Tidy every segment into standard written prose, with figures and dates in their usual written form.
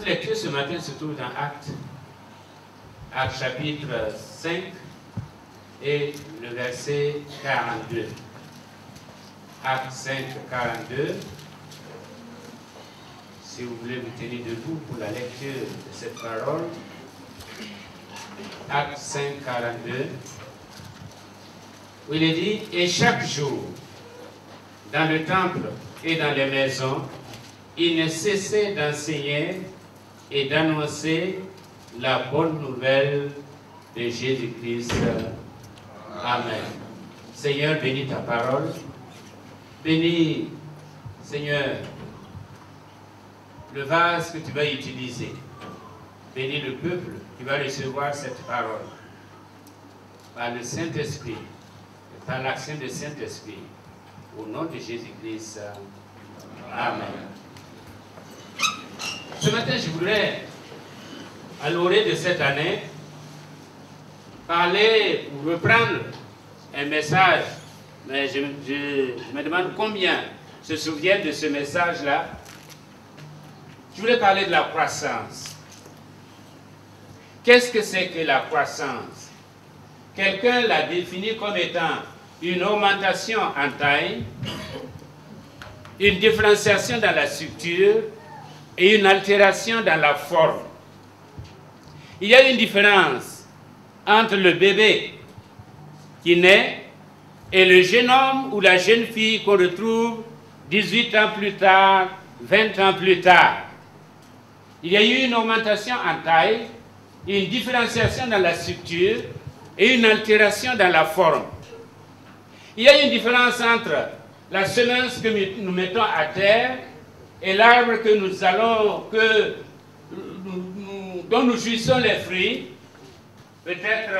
Notre lecture ce matin se trouve dans Actes, Actes chapitre 5 et le verset 42. Actes 5, 42. Si vous voulez vous tenir debout pour la lecture de cette parole. Actes 5, 42. Où il est dit, et chaque jour, dans le temple et dans les maisons, il ne cessait d'enseigner et d'annoncer la bonne nouvelle de Jésus-Christ. Amen. Seigneur, bénis ta parole. Bénis, Seigneur, le vase que tu vas utiliser. Bénis le peuple qui va recevoir cette parole. Par le Saint-Esprit, par l'action du Saint-Esprit. Au nom de Jésus-Christ. Amen. Ce matin, je voudrais, à l'orée de cette année, parler ou reprendre un message. Mais je me demande combien se souviennent de ce message-là. Je voulais parler de la croissance. Qu'est-ce que c'est que la croissance? Quelqu'un l'a défini comme étant une augmentation en taille, une différenciation dans la structure et une altération dans la forme. Il y a une différence entre le bébé qui naît et le jeune homme ou la jeune fille qu'on retrouve 18 ans plus tard, 20 ans plus tard. Il y a eu une augmentation en taille, une différenciation dans la structure et une altération dans la forme. Il y a une différence entre la semence que nous mettons à terre et l'arbre que nous allons, dont nous jouissons les fruits, peut-être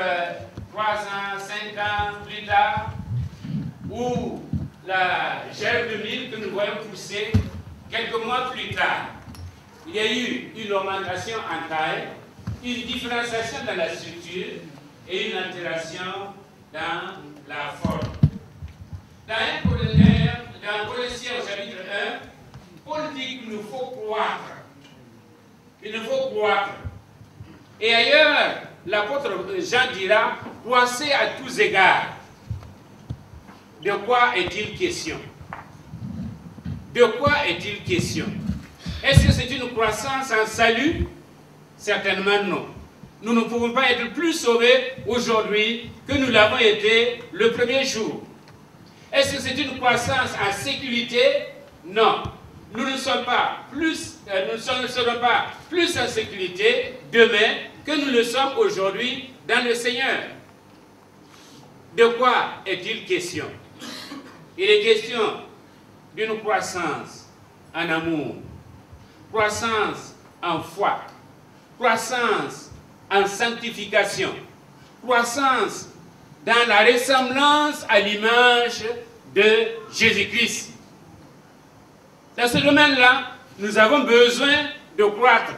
3 ans, 5 ans plus tard, ou la gerbe de mil que nous voyons pousser quelques mois plus tard. Il y a eu une augmentation en taille, une différenciation dans la structure et une altération dans la forme. Dans Colossiens au chapitre 1, Paul dit qu'il nous faut croître. Il nous faut croître. Et ailleurs, l'apôtre Jean dira, croissez à tous égards. De quoi est-il question? De quoi est-il question? Est-ce que c'est une croissance en salut? Certainement non. Nous ne pouvons pas être plus sauvés aujourd'hui que nous l'avons été le premier jour. Est-ce que c'est une croissance en sécurité? Non. Nous ne serons pas plus en sécurité demain que nous le sommes aujourd'hui dans le Seigneur. De quoi est-il question? Il est question d'une croissance en amour, croissance en foi, croissance en sanctification, croissance dans la ressemblance à l'image de Jésus-Christ. Dans ce domaine-là, nous avons besoin de croître.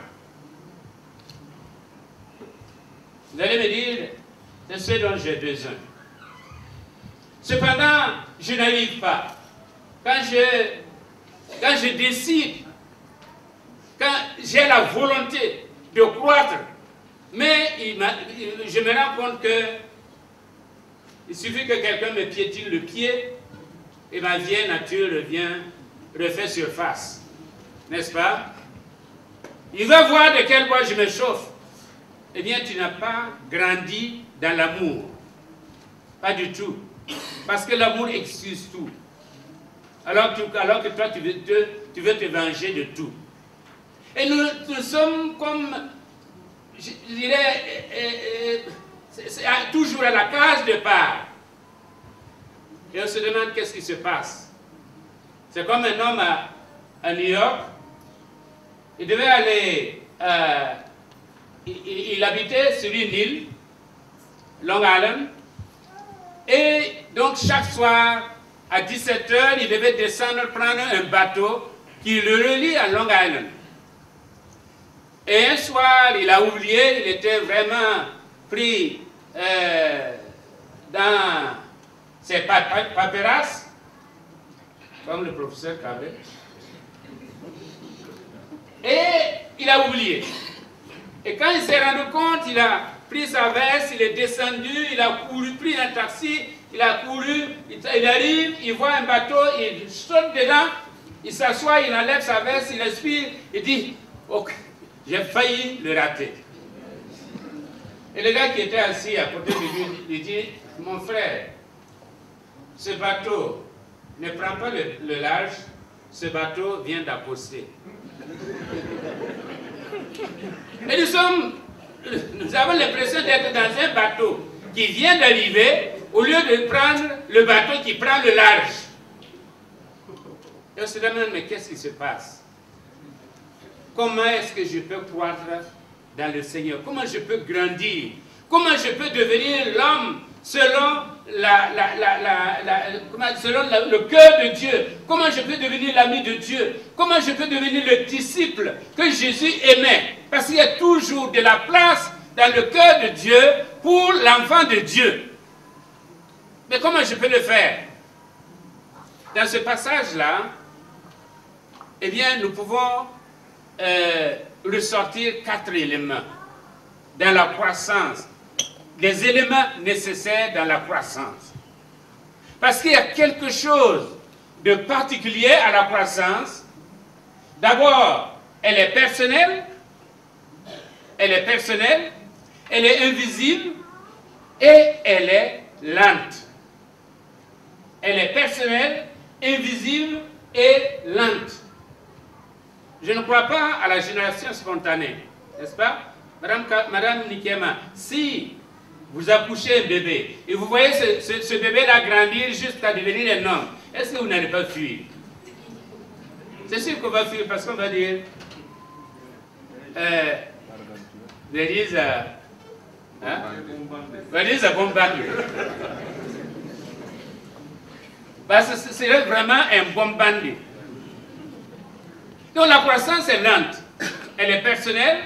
Vous allez me dire, c'est ce dont j'ai besoin. Cependant, je n'arrive pas. Quand je décide, quand j'ai la volonté de croître, mais je me rends compte que il suffit que quelqu'un me piétine le pied et ma vieille nature refait surface. N'est-ce pas? Il va voir de quel bois je me chauffe. Eh bien, tu n'as pas grandi dans l'amour. Pas du tout. Parce que l'amour excuse tout. Alors que toi, tu veux te venger de tout. Et nous sommes comme, je dirais, toujours à la case départ. Et on se demande qu'est-ce qui se passe. C'est comme un homme à New York. Il devait aller, il habitait sur une île, Long Island. Et donc chaque soir, à 17 h, il devait descendre, prendre un bateau qui le relie à Long Island. Et un soir, il a oublié, il était vraiment pris dans ses paperasses, comme le professeur Cabet. Et il a oublié. Et quand il s'est rendu compte, il a pris sa veste, il est descendu, il a couru, pris un taxi, il a couru, il arrive, il voit un bateau, il saute dedans, il s'assoit, il enlève sa veste, il respire, il dit, ok, j'ai failli le rater. Et le gars qui était assis à côté de lui, il dit, mon frère, ce bateau ne prend pas le large, ce bateau vient d'accoster. Et nous avons l'impression d'être dans un bateau qui vient d'arriver au lieu de prendre le bateau qui prend le large. Et on se demande, mais qu'est-ce qui se passe? Comment est-ce que je peux croître dans le Seigneur? Comment je peux grandir? Comment je peux devenir l'homme selon, selon le cœur de Dieu? Comment je peux devenir l'ami de Dieu? Comment je peux devenir le disciple que Jésus aimait? Parce qu'il y a toujours de la place dans le cœur de Dieu pour l'enfant de Dieu. Mais comment je peux le faire? Dans ce passage-là, eh bien, nous pouvons ressortir 4 éléments dans la croissance, les éléments nécessaires dans la croissance. Parce qu'il y a quelque chose de particulier à la croissance. D'abord, elle est personnelle, elle est invisible et elle est lente. Elle est personnelle, invisible et lente. Je ne crois pas à la génération spontanée, n'est-ce pas? Madame Nikema, si vous accouchez un bébé et vous voyez ce bébé-là grandir jusqu'à devenir un homme, est-ce que vous n'allez pas fuir? C'est sûr qu'on va fuir parce qu'on va dire there is a bombardement. Parce que c'est vraiment un bombardement. Donc la croissance est lente, elle est personnelle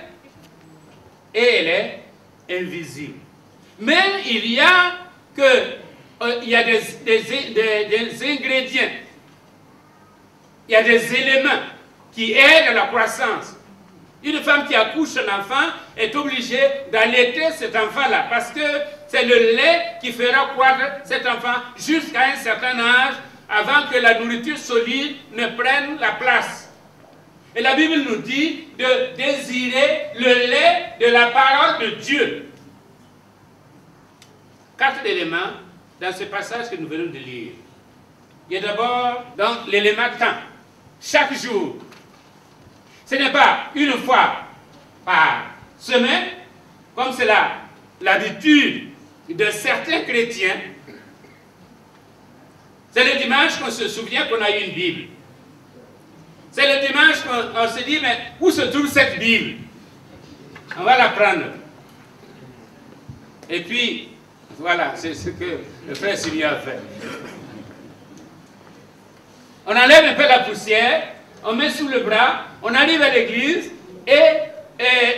et elle est invisible. Mais il y a des ingrédients, il y a des éléments qui aident à la croissance. Une femme qui accouche son enfant est obligée d'allaiter cet enfant-là parce que c'est le lait qui fera croître cet enfant jusqu'à un certain âge avant que la nourriture solide ne prenne la place. Et la Bible nous dit de désirer le lait de la parole de Dieu. 4 éléments dans ce passage que nous venons de lire. Il y a d'abord l'élément temps. Chaque jour. Ce n'est pas une fois par semaine, comme c'est l'habitude de certains chrétiens. C'est le dimanche qu'on se souvient qu'on a eu une Bible. C'est le dimanche qu'on se dit, mais où se trouve cette Bible? On va la prendre. Et puis, voilà, c'est ce que le frère Sylvia a fait. On enlève un peu la poussière, on met sous le bras, on arrive à l'église et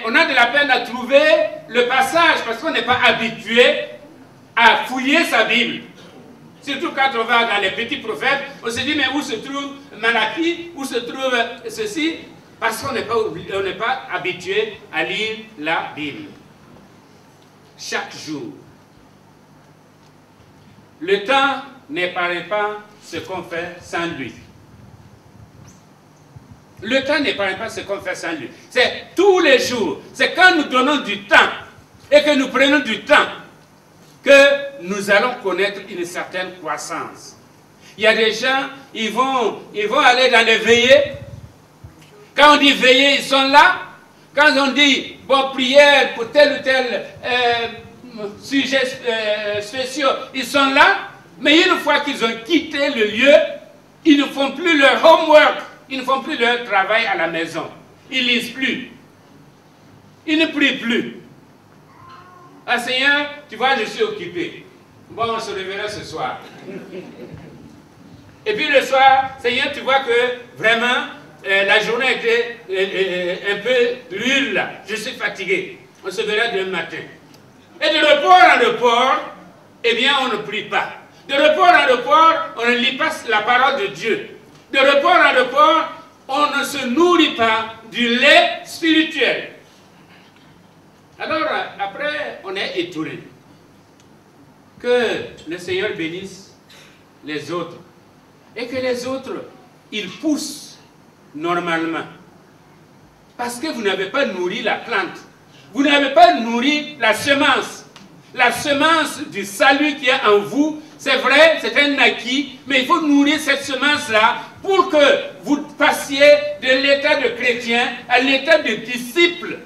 on a de la peine à trouver le passage parce qu'on n'est pas habitué à fouiller sa Bible. Surtout quand on va dans les petits prophètes, on se dit mais où se trouve Malachie, où se trouve ceci? Parce qu'on n'est pas habitué à lire la Bible. Chaque jour. Le temps n'épargne pas ce qu'on fait sans lui. Le temps n'épargne pas ce qu'on fait sans lui. C'est tous les jours. C'est quand nous donnons du temps et que nous prenons du temps que nous allons connaître une certaine croissance. Il y a des gens, ils vont aller dans les veillées. Quand on dit veillées, ils sont là. Quand on dit, bon, prière pour tel ou tel sujet spéciaux, ils sont là. Mais une fois qu'ils ont quitté le lieu, ils ne font plus leur homework. Ils ne font plus leur travail à la maison. Ils ne lisent plus. Ils ne prient plus. Ah Seigneur, tu vois, je suis occupé. Bon, on se reverra ce soir. Et puis le soir, Seigneur, tu vois que vraiment, la journée était un peu rude là. Je suis fatigué. On se verra demain matin. Et de report en report, eh bien, on ne prie pas. De report en report, on ne lit pas la parole de Dieu. De report en report, on ne se nourrit pas du lait spirituel. Alors, après, on est étonné que le Seigneur bénisse les autres et que les autres, ils poussent normalement. Parce que vous n'avez pas nourri la plante. Vous n'avez pas nourri la semence. La semence du salut qui est en vous, c'est vrai, c'est un acquis, mais il faut nourrir cette semence-là pour que vous passiez de l'état de chrétien à l'état de disciple.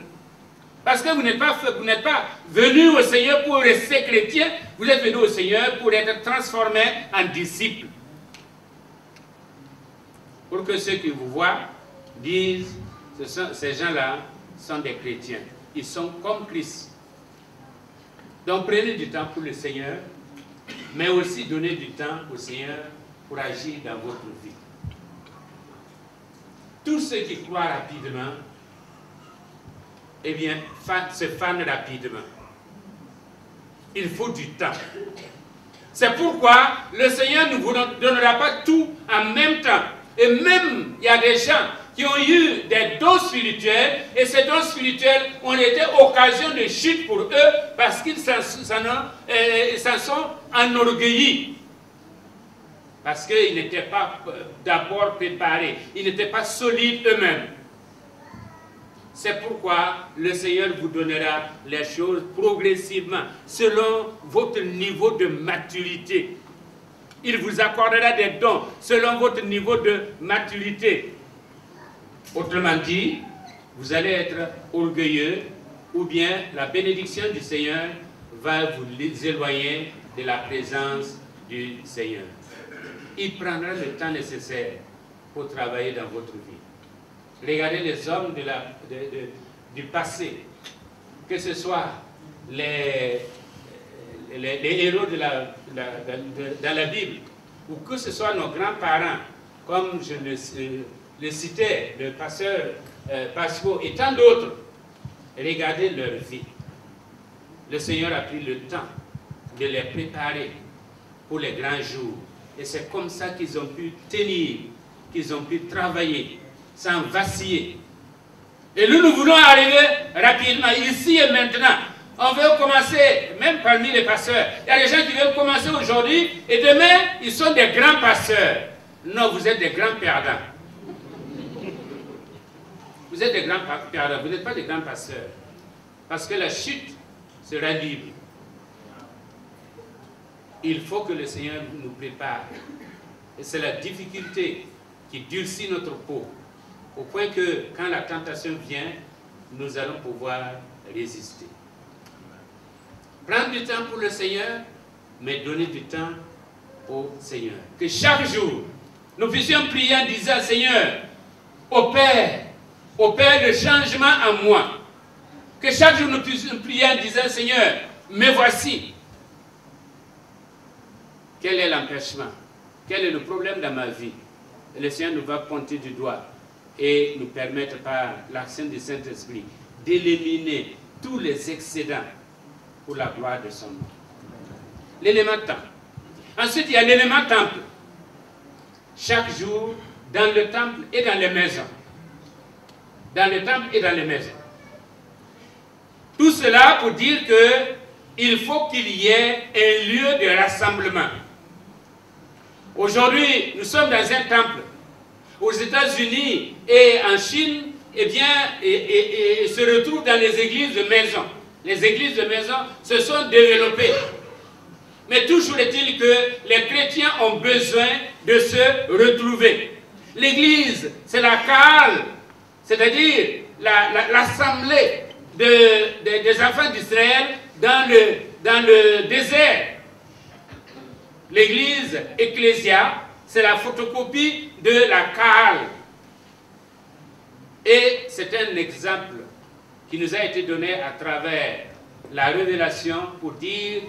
Parce que vous n'êtes pas venu au Seigneur pour rester chrétien, vous êtes venu au Seigneur pour être transformé en disciple. Pour que ceux qui vous voient disent, ces gens-là sont des chrétiens. Ils sont comme Christ. Donc prenez du temps pour le Seigneur, mais aussi donnez du temps au Seigneur pour agir dans votre vie. Tous ceux qui croient rapidement, eh bien, se fanent rapidement. Il faut du temps. C'est pourquoi le Seigneur ne vous donnera pas tout en même temps. Et même, il y a des gens qui ont eu des dons spirituels, et ces dons spirituels ont été occasion de chute pour eux, parce qu'ils s'en sont enorgueillis. Parce qu'ils n'étaient pas d'abord préparés, ils n'étaient pas solides eux-mêmes. C'est pourquoi le Seigneur vous donnera les choses progressivement, selon votre niveau de maturité. Il vous accordera des dons selon votre niveau de maturité. Autrement dit, vous allez être orgueilleux, ou bien la bénédiction du Seigneur va vous éloigner de la présence du Seigneur. Il prendra le temps nécessaire pour travailler dans votre vie. Regardez les hommes du passé, que ce soit les héros dans la Bible, ou que ce soit nos grands-parents, comme je le citais, le pasteur Pasco et tant d'autres. Regardez leur vie. Le Seigneur a pris le temps de les préparer pour les grands jours. Et c'est comme ça qu'ils ont pu tenir, qu'ils ont pu travailler sans vaciller. Et nous voulons arriver rapidement, ici et maintenant. On veut commencer, même parmi les pasteurs, il y a des gens qui veulent commencer aujourd'hui et demain, ils sont des grands pasteurs. Non, vous êtes des grands perdants. Vous êtes des grands perdants, vous n'êtes pas des grands pasteurs. Parce que la chute sera libre. Il faut que le Seigneur nous prépare. Et c'est la difficulté qui durcit notre peau. Au point que quand la tentation vient, nous allons pouvoir résister. Prendre du temps pour le Seigneur, mais donner du temps au Seigneur. Que chaque jour, nous puissions prier en disant, Seigneur, opère le changement en moi. Que chaque jour nous puissions prier en disant, Seigneur, me voici. Quel est l'empêchement? Quel est le problème dans ma vie? Et le Seigneur nous va pointer du doigt et nous permettre par l'action du Saint-Esprit d'éliminer tous les excédents pour la gloire de son nom. L'élément temps. Ensuite, il y a l'élément temple. Chaque jour, dans le temple et dans les maisons. Dans le temple et dans les maisons. Tout cela pour dire qu'il faut qu'il y ait un lieu de rassemblement. Aujourd'hui, nous sommes dans un temple. Aux États-Unis et en Chine, eh bien, et se retrouvent dans les églises de maison. Les églises de maison se sont développées. Mais toujours est-il que les chrétiens ont besoin de se retrouver. L'église, c'est la cale, c'est-à-dire l'assemblée des enfants d'Israël dans le désert. L'église ecclésia, c'est la photocopie de la cale. Et c'est un exemple qui nous a été donné à travers la révélation pour dire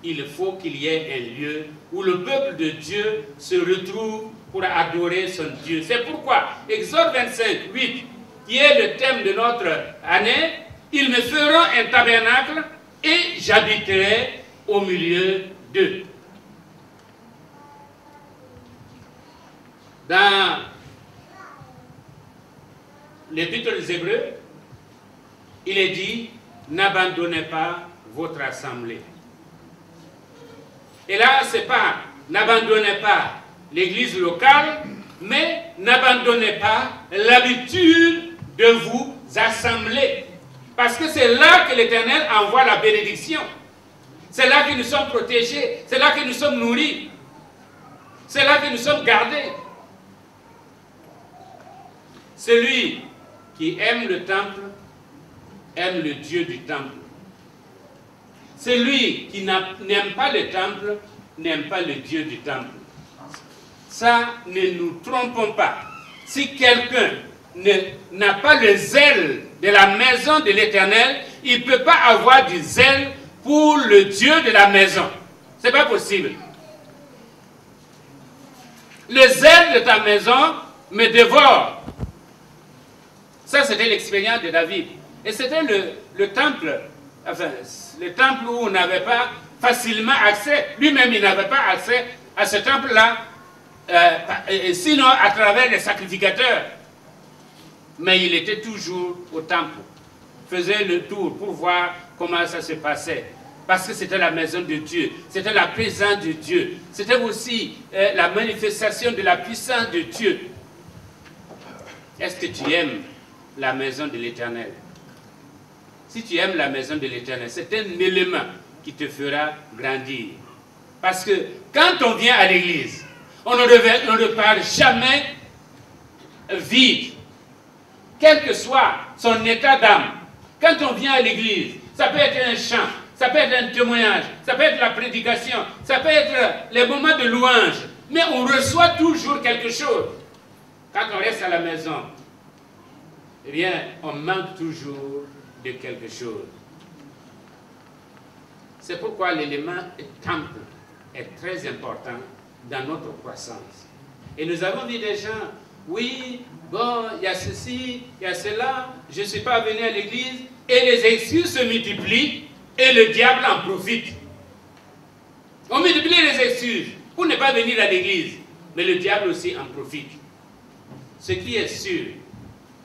il faut qu'il y ait un lieu où le peuple de Dieu se retrouve pour adorer son Dieu. C'est pourquoi Exode 25, 8, qui est le thème de notre année, ils me feront un tabernacle et j'habiterai au milieu d'eux. Dans l'Épître aux Hébreux, il est dit, n'abandonnez pas votre assemblée. Et là, c'est pas, n'abandonnez pas l'église locale, mais n'abandonnez pas l'habitude de vous assembler. Parce que c'est là que l'Éternel envoie la bénédiction. C'est là que nous sommes protégés, c'est là que nous sommes nourris, c'est là que nous sommes gardés. Celui qui aime le temple, aime le Dieu du temple. Celui qui n'aime pas le temple, n'aime pas le Dieu du temple. Ça, ne nous trompons pas. Si quelqu'un n'a pas le zèle de la maison de l'Éternel, il ne peut pas avoir du zèle pour le Dieu de la maison. Ce n'est pas possible. Le zèle de ta maison me dévore. Ça, c'était l'expérience de David. Et c'était le temple, enfin, le temple où on n'avait pas facilement accès. Lui-même, il n'avait pas accès à ce temple-là, sinon à travers les sacrificateurs. Mais il était toujours au temple, faisait le tour pour voir comment ça se passait. Parce que c'était la maison de Dieu, c'était la présence de Dieu, c'était aussi la manifestation de la puissance de Dieu. Est-ce que tu aimes la maison de l'Éternel? Si tu aimes la maison de l'Éternel, c'est un élément qui te fera grandir. Parce que quand on vient à l'église, on ne parle jamais vide, quel que soit son état d'âme. Quand on vient à l'église, ça peut être un chant, ça peut être un témoignage, ça peut être la prédication, ça peut être les moments de louange, mais on reçoit toujours quelque chose. Quand on reste à la maison, eh bien, on manque toujours de quelque chose. C'est pourquoi l'élément temple est très important dans notre croissance. Et nous avons dit des gens, oui, bon, il y a ceci, il y a cela, je ne suis pas venu à l'église, et les excuses se multiplient, et le diable en profite. On multiplie les excuses pour ne pas venir à l'église, mais le diable aussi en profite. Ce qui est sûr,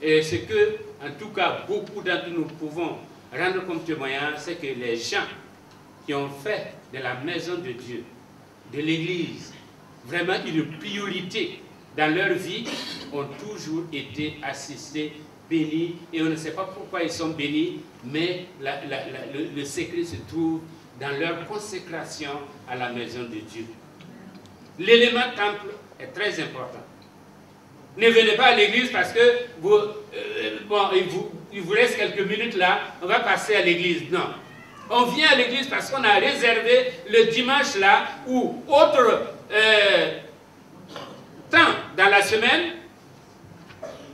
et ce que, en tout cas, beaucoup d'entre nous pouvons rendre comme témoignage, c'est que les gens qui ont fait de la maison de Dieu, de l'église, vraiment une priorité dans leur vie, ont toujours été assistés, bénis, et on ne sait pas pourquoi ils sont bénis, mais le secret se trouve dans leur consécration à la maison de Dieu. L'élément temple est très important. Ne venez pas à l'église parce que il vous reste quelques minutes là, on va passer à l'église. Non. On vient à l'église parce qu'on a réservé le dimanche là, ou autre temps dans la semaine,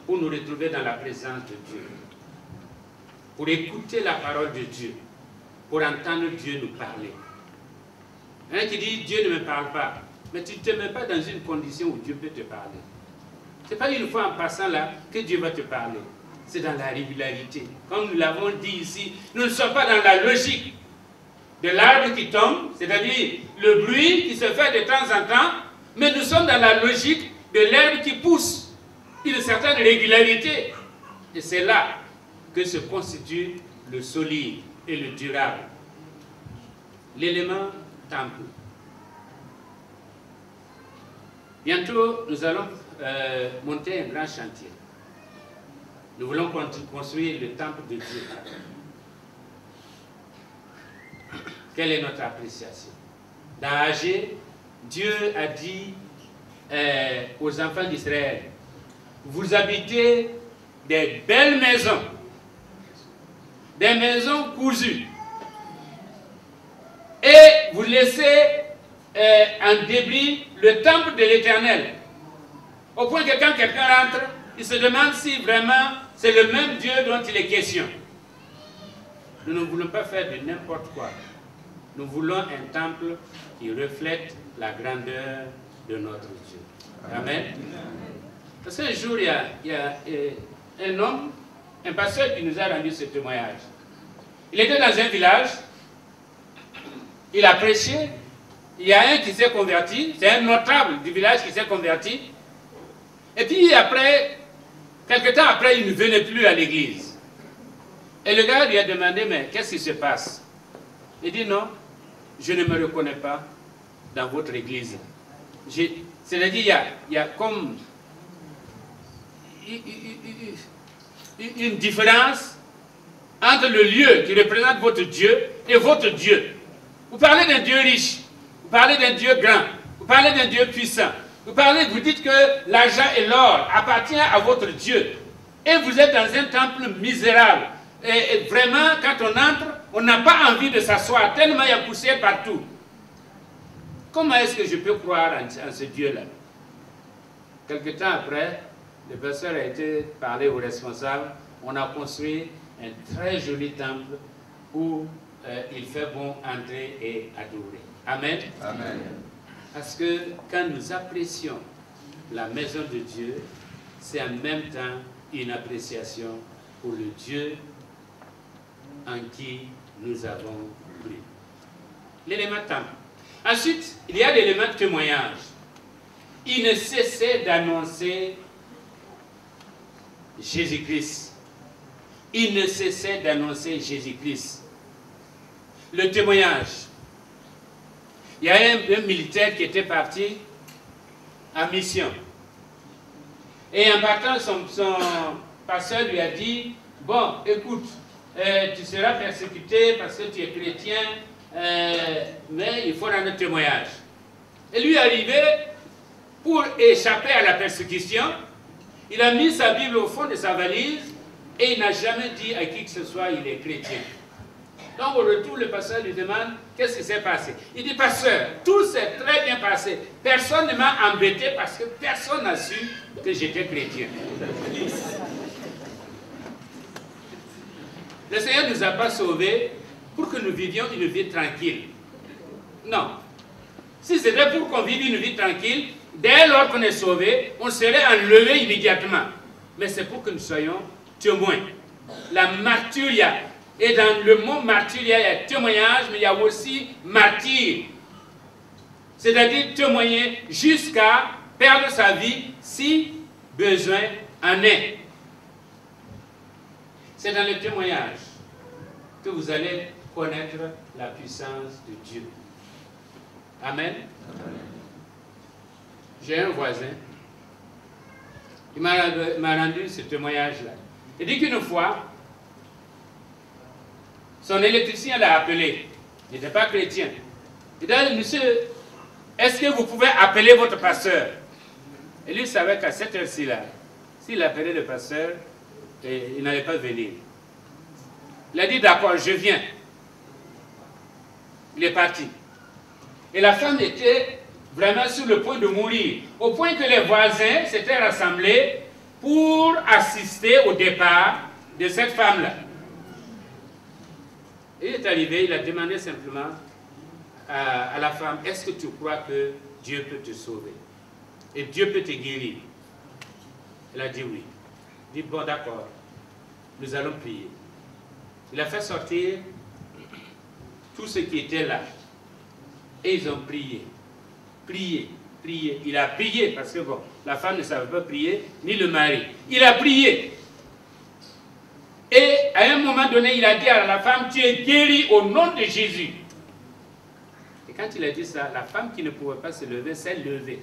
pour nous retrouver dans la présence de Dieu, pour écouter la parole de Dieu, pour entendre Dieu nous parler. Un qui dit Dieu ne me parle pas, mais tu ne te mets pas dans une condition où Dieu peut te parler. Ce n'est pas une fois en passant là que Dieu va te parler. C'est dans la régularité. Comme nous l'avons dit ici, nous ne sommes pas dans la logique de l'arbre qui tombe, c'est-à-dire le bruit qui se fait de temps en temps, mais nous sommes dans la logique de l'herbe qui pousse, une certaine régularité. Et c'est là que se constitue le solide et le durable. L'élément temple. Bientôt, nous allons monter un grand chantier. Nous voulons construire le temple de Dieu. Quelle est notre appréciation? Dans Agé, Dieu a dit aux enfants d'Israël, vous habitez des belles maisons, des maisons cousues, et vous laissez en débris le temple de l'Éternel. Au point que quand quelqu'un rentre, il se demande si vraiment c'est le même Dieu dont il est question. Nous ne voulons pas faire de n'importe quoi. Nous voulons un temple qui reflète la grandeur de notre Dieu. Amen. Parce qu'un jour, il y a un homme, un pasteur qui nous a rendu ce témoignage. Il était dans un village, il a prêché, il y a un qui s'est converti, c'est un notable du village qui s'est converti. Et puis après Quelque temps après, il ne venait plus à l'église. Et le gars lui a demandé, mais qu'est-ce qui se passe? Il dit, non, je ne me reconnais pas dans votre église. C'est-à-dire, il y a comme une différence entre le lieu qui représente votre Dieu et votre Dieu. Vous parlez d'un Dieu riche, vous parlez d'un Dieu grand, vous parlez d'un Dieu puissant, vous dites que l'argent et l'or appartiennent à votre Dieu. Et vous êtes dans un temple misérable. Et vraiment, quand on entre, on n'a pas envie de s'asseoir, tellement il y a poussière partout. Comment est-ce que je peux croire en ce Dieu-là? Quelque temps après, le pasteur a été parlé aux responsables. On a construit un très joli temple où il fait bon entrer et adorer. Amen. Amen. Parce que quand nous apprécions la maison de Dieu, c'est en même temps une appréciation pour le Dieu en qui nous avons cru. L'élément temple. Ensuite, il y a l'élément témoignage. Il ne cessait d'annoncer Jésus-Christ. Il ne cessait d'annoncer Jésus-Christ. Le témoignage. Il y a un militaire qui était parti en mission. Et en partant, son pasteur lui a dit, bon, écoute, tu seras persécuté parce que tu es chrétien, mais il faut rendre témoignage. Et lui est arrivé, pour échapper à la persécution, il a mis sa Bible au fond de sa valise et il n'a jamais dit à qui que ce soit il est chrétien. Donc au retour, le pasteur lui demande qu'est-ce qui s'est passé. Il dit, pasteur, tout s'est très bien passé. Personne ne m'a embêté parce que personne n'a su que j'étais chrétien. Le Seigneur ne nous a pas sauvés pour que nous vivions une vie tranquille. Non. Si c'était pour qu'on vive une vie tranquille, dès lors qu'on est sauvé, on serait enlevé immédiatement. Mais c'est pour que nous soyons témoins. La martyria. Et dans le mot martyria, il y a témoignage, mais il y a aussi martyr. C'est-à-dire témoigner jusqu'à perdre sa vie si besoin en est. C'est dans le témoignage que vous allez connaître la puissance de Dieu. Amen. J'ai un voisin, il m'a rendu ce témoignage-là. Il dit qu'une fois, son électricien l'a appelé. Il n'était pas chrétien. Il dit, monsieur, est-ce que vous pouvez appeler votre pasteur? Et lui savait qu'à cette heure-ci, s'il appelait le pasteur, il n'allait pas venir. Il a dit, d'accord, je viens. Il est parti. Et la femme était vraiment sur le point de mourir, au point que les voisins s'étaient rassemblés pour assister au départ de cette femme-là. Il est arrivé, il a demandé simplement à la femme, est-ce que tu crois que Dieu peut te sauver? Et Dieu peut te guérir? Elle a dit oui. Il dit, bon d'accord, nous allons prier. Il a fait sortir tous ceux qui étaient là. Et ils ont prié. Prié, prié. Il a prié parce que bon, la femme ne savait pas prier, ni le mari. Il a prié. Et à un moment donné, il a dit à la femme, tu es guérie au nom de Jésus. Et quand il a dit ça, la femme qui ne pouvait pas se lever s'est levée.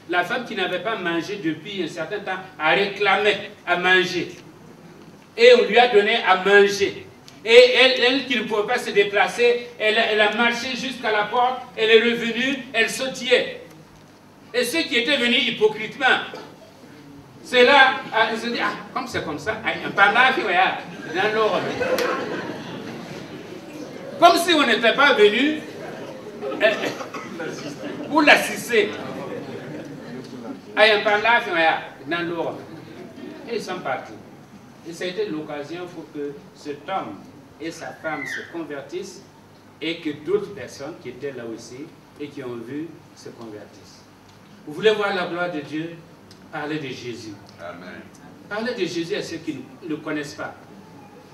La femme qui n'avait pas mangé depuis un certain temps a réclamé à manger. Et on lui a donné à manger. Et elle qui ne pouvait pas se déplacer, elle a marché jusqu'à la porte, elle est revenue, elle sautillait. Et ceux qui étaient venus hypocritement, c'est là, ils se disent, ah, comme c'est comme ça, un panda, dans l'ordre. Comme si on n'était pas venu pour l'assister. Un panda, dans l'ordre. Et ils sont partis. Et ça a été l'occasion pour que cet homme et sa femme se convertissent et que d'autres personnes qui étaient là aussi et qui ont vu se convertissent. Vous voulez voir la gloire de Dieu? Parlez de Jésus. Amen. Parlez de Jésus à ceux qui ne le connaissent pas.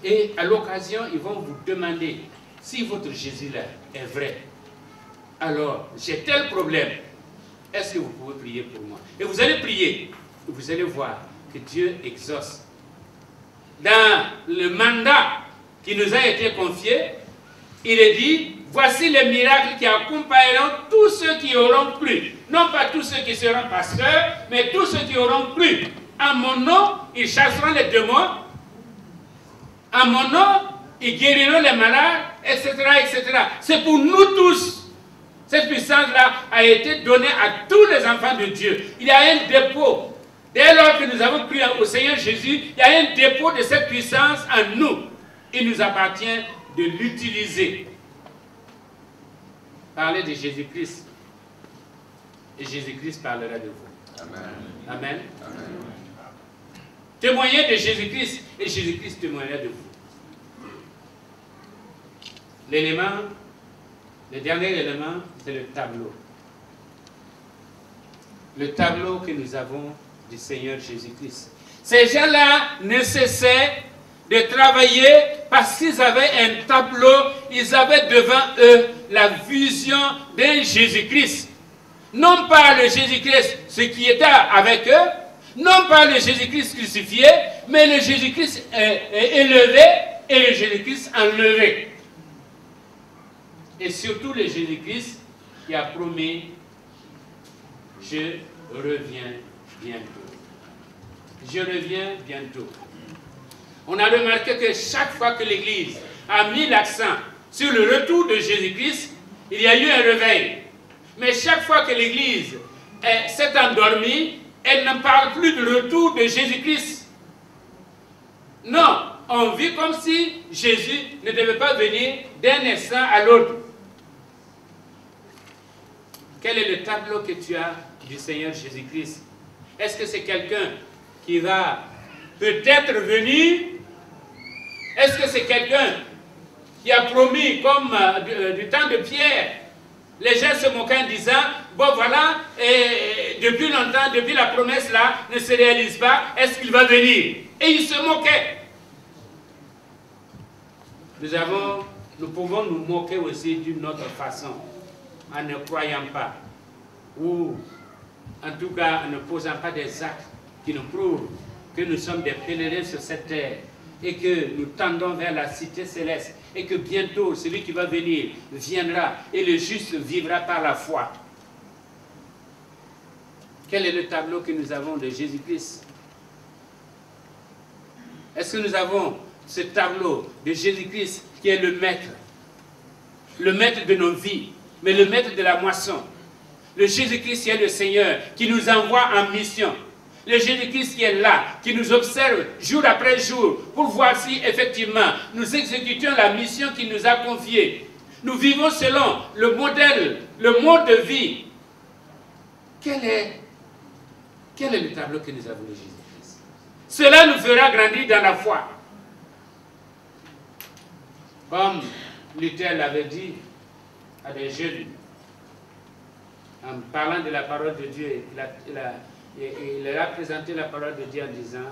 Et à l'occasion, ils vont vous demander si votre Jésus-là est vrai. Alors, j'ai tel problème. Est-ce que vous pouvez prier pour moi? Et vous allez prier. Vous allez voir que Dieu exauce. Dans le mandat qui nous a été confié, il est dit, voici les miracles qui accompagneront tous ceux qui auront cru. Non pas tous ceux qui seront pasteurs, mais tous ceux qui auront cru. En mon nom, ils chasseront les démons. En mon nom, ils guériront les malades, etc., etc. C'est pour nous tous. Cette puissance-là a été donnée à tous les enfants de Dieu. Il y a un dépôt. Dès lors que nous avons cru au Seigneur Jésus, il y a un dépôt de cette puissance en nous. Il nous appartient de l'utiliser. Parlez de Jésus-Christ. Et Jésus-Christ parlera de vous. Amen. Amen. Amen. Témoignez de Jésus-Christ et Jésus-Christ témoignera de vous. L'élément, le dernier élément, c'est le tableau. Le tableau que nous avons du Seigneur Jésus-Christ. Ces gens-là ne cessaient de travailler parce qu'ils avaient un tableau, ils avaient devant eux la vision d'un Jésus-Christ. Non pas le Jésus-Christ, ce qui était avec eux, non pas le Jésus-Christ crucifié, mais le Jésus-Christ élevé et le Jésus-Christ enlevé. Et surtout le Jésus-Christ qui a promis, je reviens bientôt. Je reviens bientôt. On a remarqué que chaque fois que l'Église a mis l'accent sur le retour de Jésus-Christ, il y a eu un réveil. Mais chaque fois que l'Église s'est endormie, elle ne parle plus du retour de Jésus-Christ. Non, on vit comme si Jésus ne devait pas venir d'un instant à l'autre. Quel est le tableau que tu as du Seigneur Jésus-Christ? Est-ce que c'est quelqu'un qui va peut-être venir? Est-ce que c'est quelqu'un qui a promis, comme du temps de Pierre, les gens se moquaient en disant, bon voilà, et depuis longtemps, depuis la promesse là, ne se réalise pas, est-ce qu'il va venir? Et ils se moquaient. Nous pouvons nous moquer aussi d'une autre façon, en ne croyant pas, ou en tout cas en ne posant pas des actes qui nous prouvent que nous sommes des pèlerins sur cette terre et que nous tendons vers la cité céleste et que bientôt celui qui va venir viendra et le juste vivra par la foi. Quel est le tableau que nous avons de Jésus-Christ? Est-ce que nous avons ce tableau de Jésus-Christ qui est le maître de nos vies, mais le maître de la moisson? Le Jésus-Christ qui est le Seigneur, qui nous envoie en mission. Le Jésus-Christ qui est là, qui nous observe jour après jour, pour voir si effectivement nous exécutons la mission qu'il nous a confiée. Nous vivons selon le modèle, le mode de vie. Quel est le tableau que nous avons de Jésus-Christ? Cela nous fera grandir dans la foi. Comme Luther l'avait dit à des jeunes, en parlant de la parole de Dieu, il leur a présenté la parole de Dieu en disant,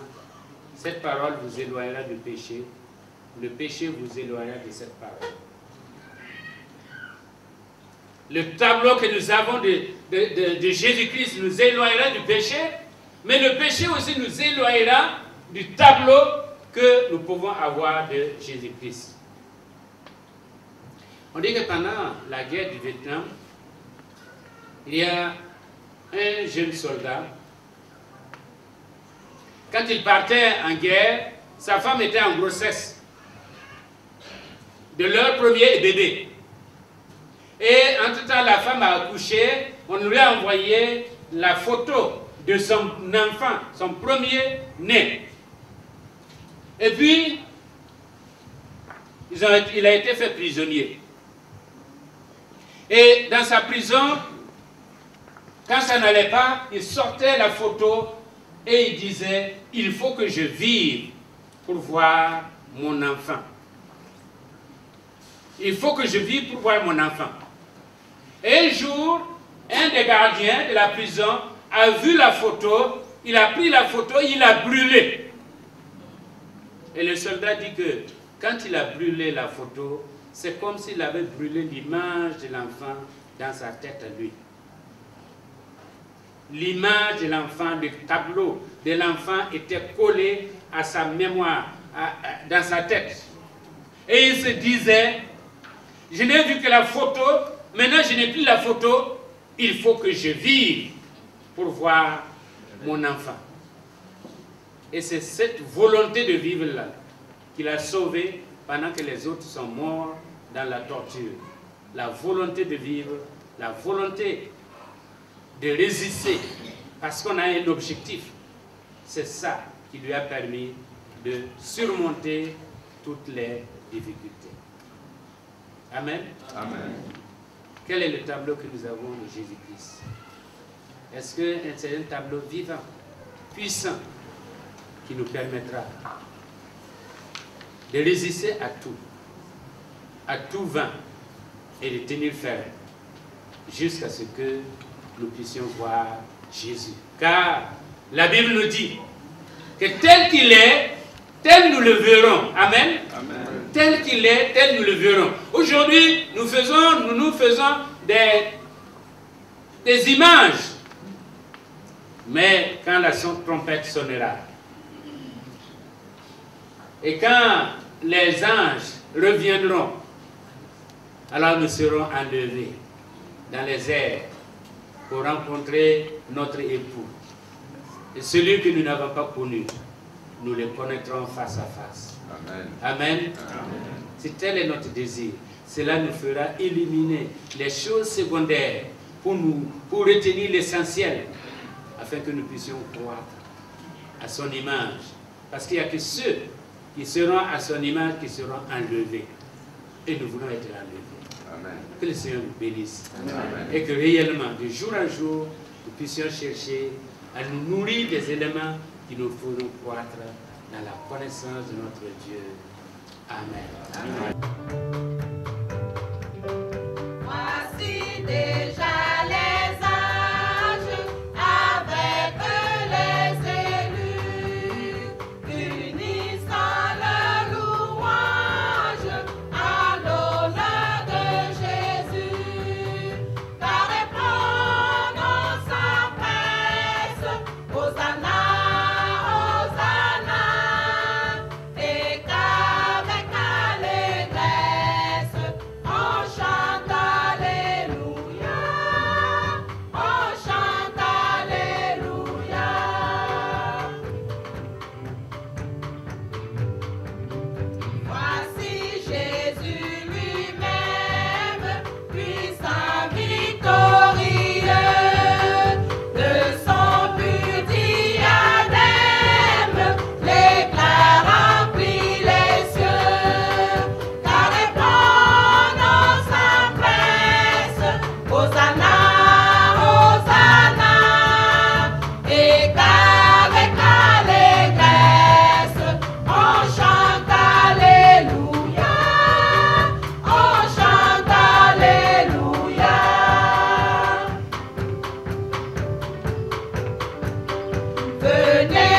cette parole vous éloignera du péché, le péché vous éloignera de cette parole. Le tableau que nous avons de Jésus-Christ nous éloignera du péché, mais le péché aussi nous éloignera du tableau que nous pouvons avoir de Jésus-Christ. On dit que pendant la guerre du Vietnam, il y a un jeune soldat. Quand il partait en guerre, sa femme était en grossesse de leur premier bébé. Et entre-temps, la femme a accouché, on lui a envoyé la photo de son enfant, son premier né. Et puis, il a été fait prisonnier. Et dans sa prison, quand ça n'allait pas, il sortait la photo et il disait, il faut que je vive pour voir mon enfant. Il faut que je vive pour voir mon enfant. Et un jour, un des gardiens de la prison a vu la photo, il a pris la photo, il l'a brûlée. Et le soldat dit que quand il a brûlé la photo, c'est comme s'il avait brûlé l'image de l'enfant dans sa tête à lui. l'image de l'enfant, le tableau de l'enfant était collé à sa mémoire, dans sa tête. Et il se disait, je n'ai vu que la photo, maintenant je n'ai plus la photo, il faut que je vive pour voir mon enfant. Et c'est cette volonté de vivre là qui l'a sauvé pendant que les autres sont morts dans la torture. La volonté de vivre, la volonté de résister, parce qu'on a un objectif. C'est ça qui lui a permis de surmonter toutes les difficultés. Amen. Amen. Quel est le tableau que nous avons de Jésus-Christ? Est-ce que c'est un tableau vivant, puissant, qui nous permettra de résister à tout vent, et de tenir ferme, jusqu'à ce que nous puissions voir Jésus. Car la Bible nous dit que tel qu'il est, tel nous le verrons. Amen. Amen. Tel qu'il est, tel nous le verrons. Aujourd'hui, nous faisons des images. Mais quand la trompette sonnera, et quand les anges reviendront, alors nous serons enlevés dans les airs pour rencontrer notre époux. Et celui que nous n'avons pas connu, nous le connaîtrons face à face. Amen. Amen. Amen. Si tel est notre désir, cela nous fera éliminer les choses secondaires pour retenir l'essentiel, afin que nous puissions croître à son image. Parce qu'il n'y a que ceux qui seront à son image qui seront enlevés. Et nous voulons être enlevés. Amen. Que le Seigneur nous bénisse. Amen. Et que réellement, de jour en jour, nous puissions chercher à nous nourrir des éléments qui nous feront croître dans la connaissance de notre Dieu. Amen. Amen. Voici déjà les âges avec les élus, unissant le louange à l'honneur de Jésus. Car répondons sans presse, Hosanna, Hosanna, et qu'avec allégresse on chante Alléluia, on chante Alléluia. Voici Jésus lui-même, puissant, victorieux, de son but diadème, l'éclat remplit les cieux. Car répondons sans presse, Hosanna, Hosanna, et qu'avec allégresse on chante Alléluia, on chante Alléluia. Venez